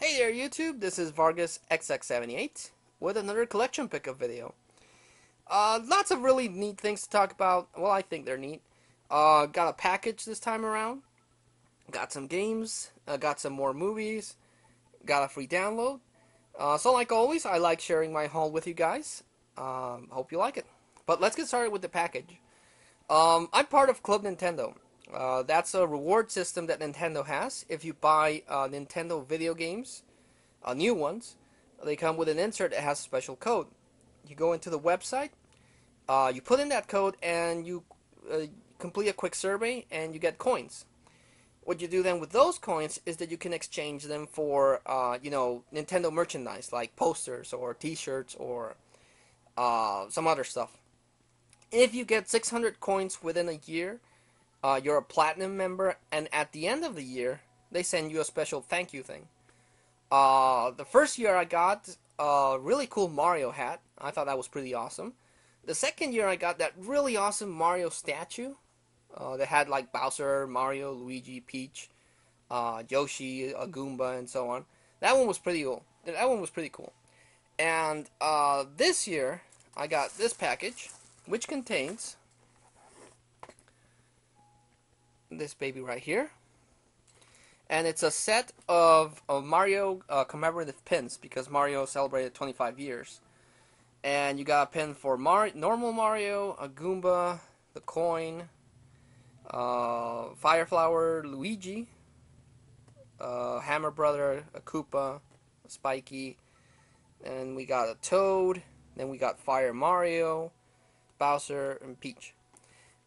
Hey there YouTube, this is Vargas XX78 with another collection pickup video. Lots of really neat things to talk about. Well, I think they're neat. Got a package this time around. Got some games. Got some more movies. Got a free download. So like always, I like sharing my haul with you guys. Hope you like it. But let's get started with the package. I'm part of Club Nintendo. That's a reward system that Nintendo has. If you buy Nintendo video games, new ones, they come with an insert that has a special code. You go into the website, you put in that code, and you complete a quick survey, and you get coins. What you do then with those coins is that you can exchange them for, Nintendo merchandise like posters or T-shirts or some other stuff. If you get 600 coins within a year, you're a platinum member, and at the end of the year, they send you a special thank you thing. The first year I got a really cool Mario hat. I thought that was pretty awesome. The second year I got that really awesome Mario statue that had like Bowser, Mario, Luigi, Peach, Yoshi, a Goomba, and so on. That one was pretty cool. And this year I got this package, which contains this baby right here. And it's a set of Mario commemorative pins because Mario celebrated 25 years. And you got a pin for normal Mario, a Goomba, the coin, Fire Flower, Luigi, Hammer Brother, a Koopa, a Spiky, and we got a Toad, then we got Fire Mario, Bowser, and Peach.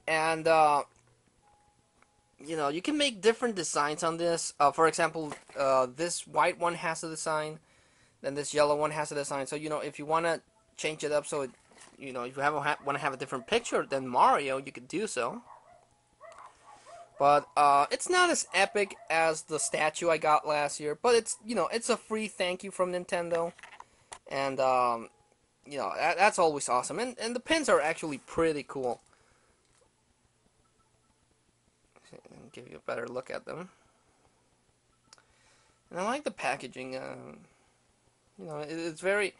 And you can make different designs on this. For example, this white one has a design, then this yellow one has a design. So, if you want to change it up so if you want to have a different picture than Mario, you could do so. But it's not as epic as the statue I got last year. But it's a free thank you from Nintendo, and that's always awesome. And the pins are actually pretty cool. Give you a better look at them. And I like the packaging. It's very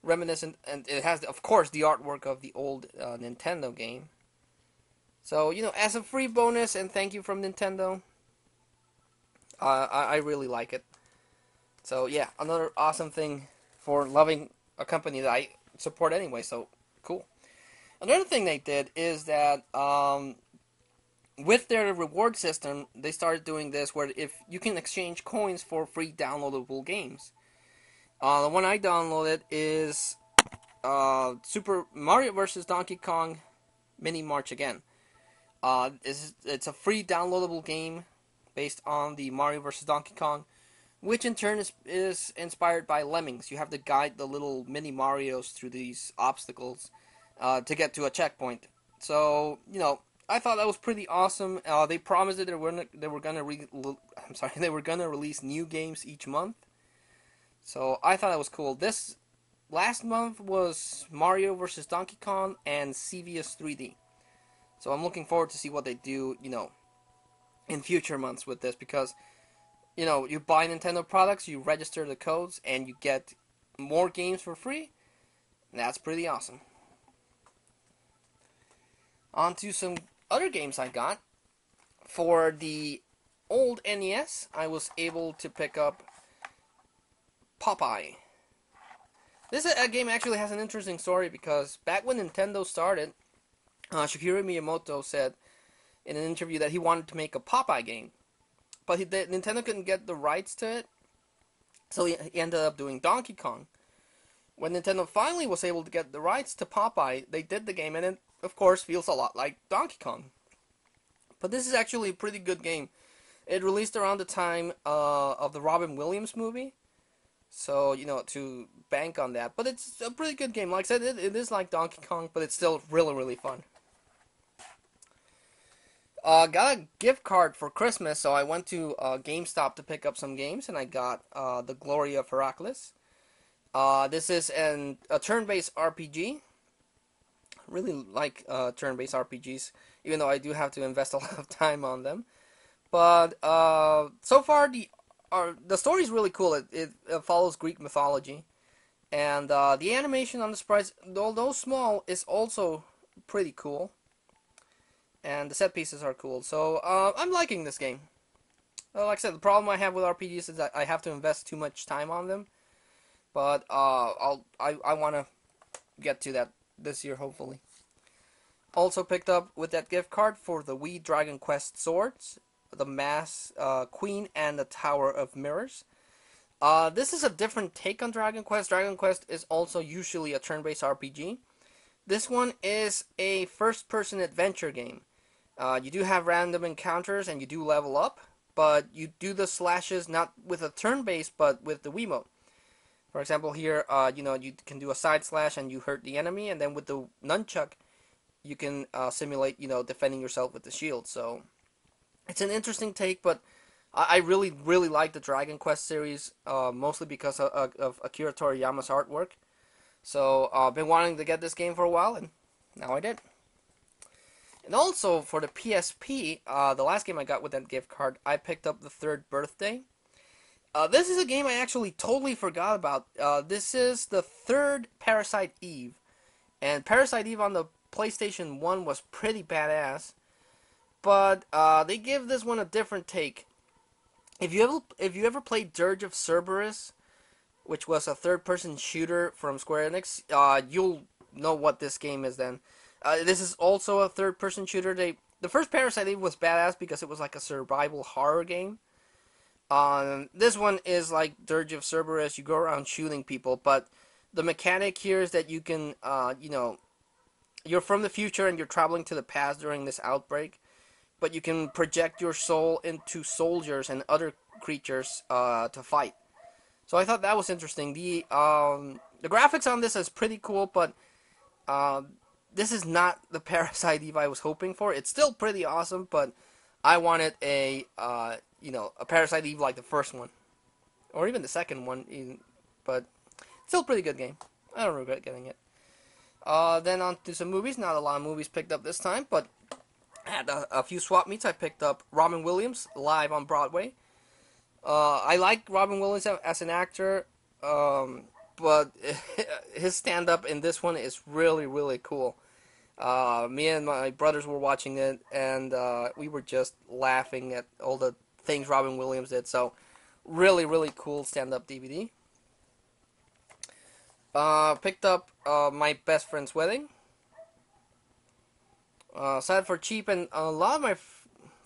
reminiscent, and it has, of course, the artwork of the old Nintendo game. So, as a free bonus and thank you from Nintendo, I really like it. So, yeah, another awesome thing for loving a company that I support anyway, so cool. Another thing they did is that with their reward system, they started doing this where if you can exchange coins for free downloadable games. The one I downloaded is Super Mario vs. Donkey Kong Mini March Again. It's a free downloadable game based on the Mario vs. Donkey Kong, which in turn is inspired by Lemmings. You have to guide the little mini Marios through these obstacles to get to a checkpoint. So, I thought that was pretty awesome. They promised that they were gonna release new games each month. So I thought that was cool. This last month was Mario vs. Donkey Kong and Xevious 3D. So I'm looking forward to see what they do, in future months with this because, you buy Nintendo products, you register the codes, and you get more games for free. That's pretty awesome. On to some other games I got. For the old NES, I was able to pick up Popeye. This game actually has an interesting story because back when Nintendo started, Shigeru Miyamoto said in an interview that he wanted to make a Popeye game, but Nintendo couldn't get the rights to it, so he ended up doing Donkey Kong. When Nintendo finally was able to get the rights to Popeye, they did the game, and it, of course, feels a lot like Donkey Kong. But this is actually a pretty good game. It released around the time of the Robin Williams movie, so, to bank on that. But it's a pretty good game. Like I said, it is like Donkey Kong, but it's still really, really fun. Got a gift card for Christmas, so I went to GameStop to pick up some games, and I got The Glory of Herakles. This is a turn-based RPG. Really like turn-based RPGs, even though I do have to invest a lot of time on them. But so far, the the story's really cool. It follows Greek mythology, and the animation on the sprites, although small, is also pretty cool. And the set pieces are cool. So I'm liking this game. Like I said, the problem I have with RPGs is that I have to invest too much time on them. But I want to get to that this year, hopefully. Also picked up with that gift card for the Wii Dragon Quest Swords, the Mass Queen, and the Tower of Mirrors. This is a different take on Dragon Quest. Dragon Quest is also usually a turn-based RPG. This one is a first-person adventure game. You do have random encounters and you do level up, but you do the slashes not with a turn-based, but with the Wiimote. For example, here, you can do a side slash and you hurt the enemy, and then with the nunchuck, you can simulate, defending yourself with the shield. So it's an interesting take, but I really, really like the Dragon Quest series, mostly because of Akira Toriyama's artwork. So I've been wanting to get this game for a while, and now I did. And also for the PSP, the last game I got with that gift card, I picked up The Third Birthday. This is a game I actually totally forgot about. This is the third Parasite Eve. And Parasite Eve on the PlayStation 1 was pretty badass. But they give this one a different take. If you ever played Dirge of Cerberus, which was a third-person shooter from Square Enix, you'll know what this game is then. This is also a third-person shooter. The first Parasite Eve was badass because it was like a survival horror game. This one is like Dirge of Cerberus. You go around shooting people, but the mechanic here is that you can, you're from the future and you're traveling to the past during this outbreak, but you can project your soul into soldiers and other creatures to fight. So I thought that was interesting. The graphics on this is pretty cool, but this is not the Parasite Eve I was hoping for. It's still pretty awesome, but I wanted a Parasite Eve like the first one, or even the second one. But still, pretty good game. I don't regret getting it. Then on to some movies. Not a lot of movies picked up this time, but I had a few swap meets. I picked up Robin Williams live on Broadway. I like Robin Williams as an actor, but his stand-up in this one is really, really cool. Me and my brothers were watching it, and we were just laughing at all the things Robin Williams did. So, really, really cool stand-up DVD. Picked up My Best Friend's Wedding. Sad for cheap, and a lot of my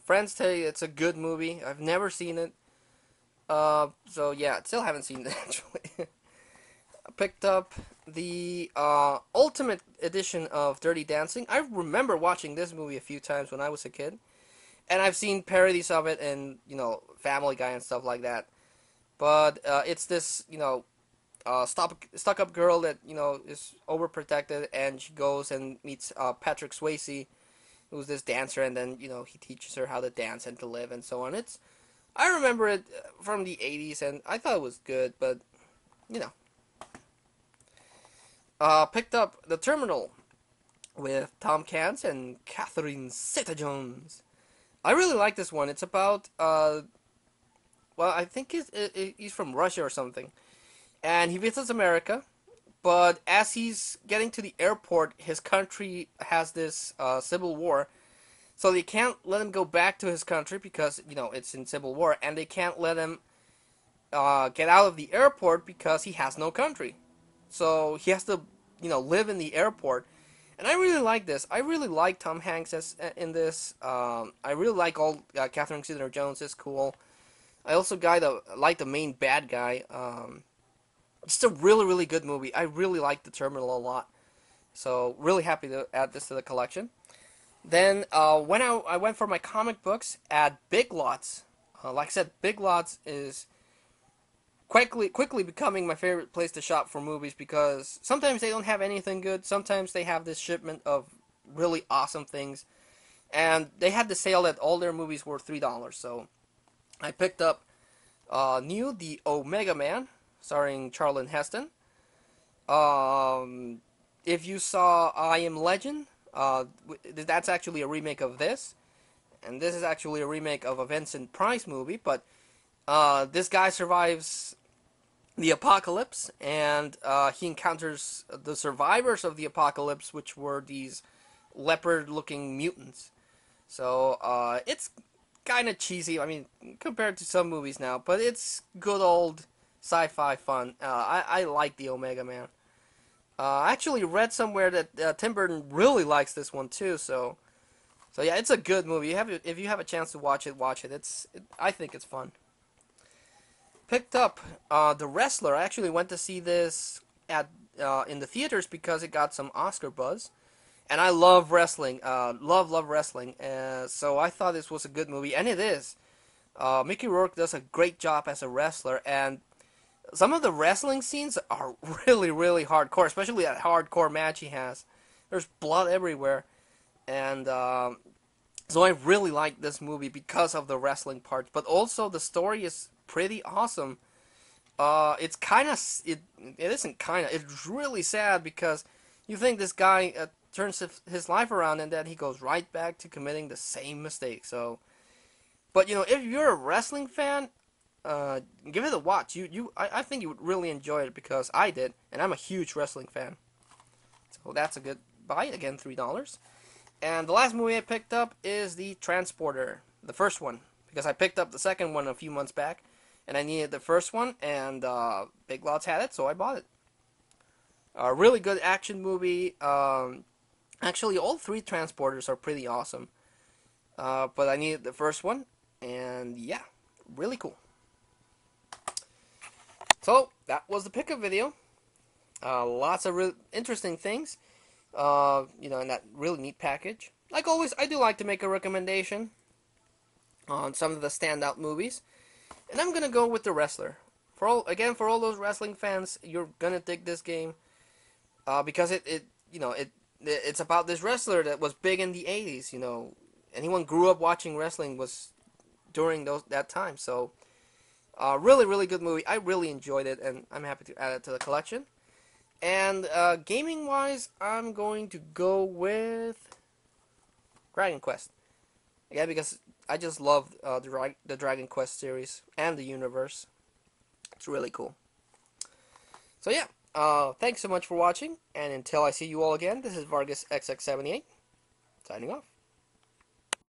friends tell you it's a good movie. I've never seen it. So yeah, still haven't seen it actually. I picked up the Ultimate Edition of Dirty Dancing. I remember watching this movie a few times when I was a kid, and I've seen parodies of it in Family Guy and stuff like that. But it's this stuck-up girl that is overprotected, and she goes and meets Patrick Swayze, who's this dancer, and then he teaches her how to dance and to live and so on. I remember it from the 80s, and I thought it was good, but picked up The Terminal with Tom Hanks and Catherine Zeta-Jones. I really like this one. It's about I think he's from Russia or something, and he visits America. But as he's getting to the airport, his country has this civil war, so they can't let him go back to his country because it's in civil war, and they can't let him get out of the airport because he has no country. So he has to live in the airport. And I really like this. I really like Tom Hanks in this. I really like all Catherine Zeta-Jones is cool. I also like the main bad guy. It's a really, really good movie. I really like The Terminal a lot. So really happy to add this to the collection. Then when I went for my comic books at Big Lots. Like I said, Big Lots is quickly becoming my favorite place to shop for movies because sometimes they don't have anything good. Sometimes they have this shipment of really awesome things. And they had the sale that all their movies were $3. So I picked up The Omega Man, starring Charlton Heston. If you saw I Am Legend, that's actually a remake of this. And this is actually a remake of a Vincent Price movie, but This guy survives the apocalypse, and he encounters the survivors of the apocalypse, which were these leopard-looking mutants. So it's kind of cheesy. I mean, compared to some movies now, but it's good old sci-fi fun. I like the Omega Man. I actually read somewhere that Tim Burton really likes this one too. So yeah, it's a good movie. If you have a chance to watch it, watch it. I think it's fun. Picked up The Wrestler. I actually went to see this at in the theaters because it got some Oscar buzz. And I love wrestling. Love wrestling. So I thought this was a good movie, and it is. Mickey Rourke does a great job as a wrestler, and some of the wrestling scenes are really hardcore, especially that hardcore match he has. There's blood everywhere, and so I really like this movie because of the wrestling part, but also the story is pretty awesome. It's kind of it isn't kind of it's really sad because you think this guy turns his life around and then he goes right back to committing the same mistake. So, but if you're a wrestling fan, give it a watch. I think you would really enjoy it because I did, and I'm a huge wrestling fan. So that's a good buy. Again, $3. And the last movie I picked up is The Transporter, the first one, because I picked up the second one a few months back, and I needed the first one, and Big Lots had it, so I bought it. A really good action movie. Actually, all three Transporters are pretty awesome, but I needed the first one, and yeah, really cool. So that was the pickup video. Lots of interesting things. In that really neat package. Like always, I do like to make a recommendation on some of the standout movies, and I'm gonna go with The Wrestler. For all those wrestling fans, you're gonna dig this game because it's about this wrestler that was big in the '80s. Anyone grew up watching wrestling was during that time. So, really good movie. I really enjoyed it, and I'm happy to add it to the collection. And gaming-wise, I'm going to go with Dragon Quest. Yeah, because I just love the Dragon Quest series and the universe. It's really cool. So yeah, thanks so much for watching, and until I see you all again, this is Vargas XX78, signing off.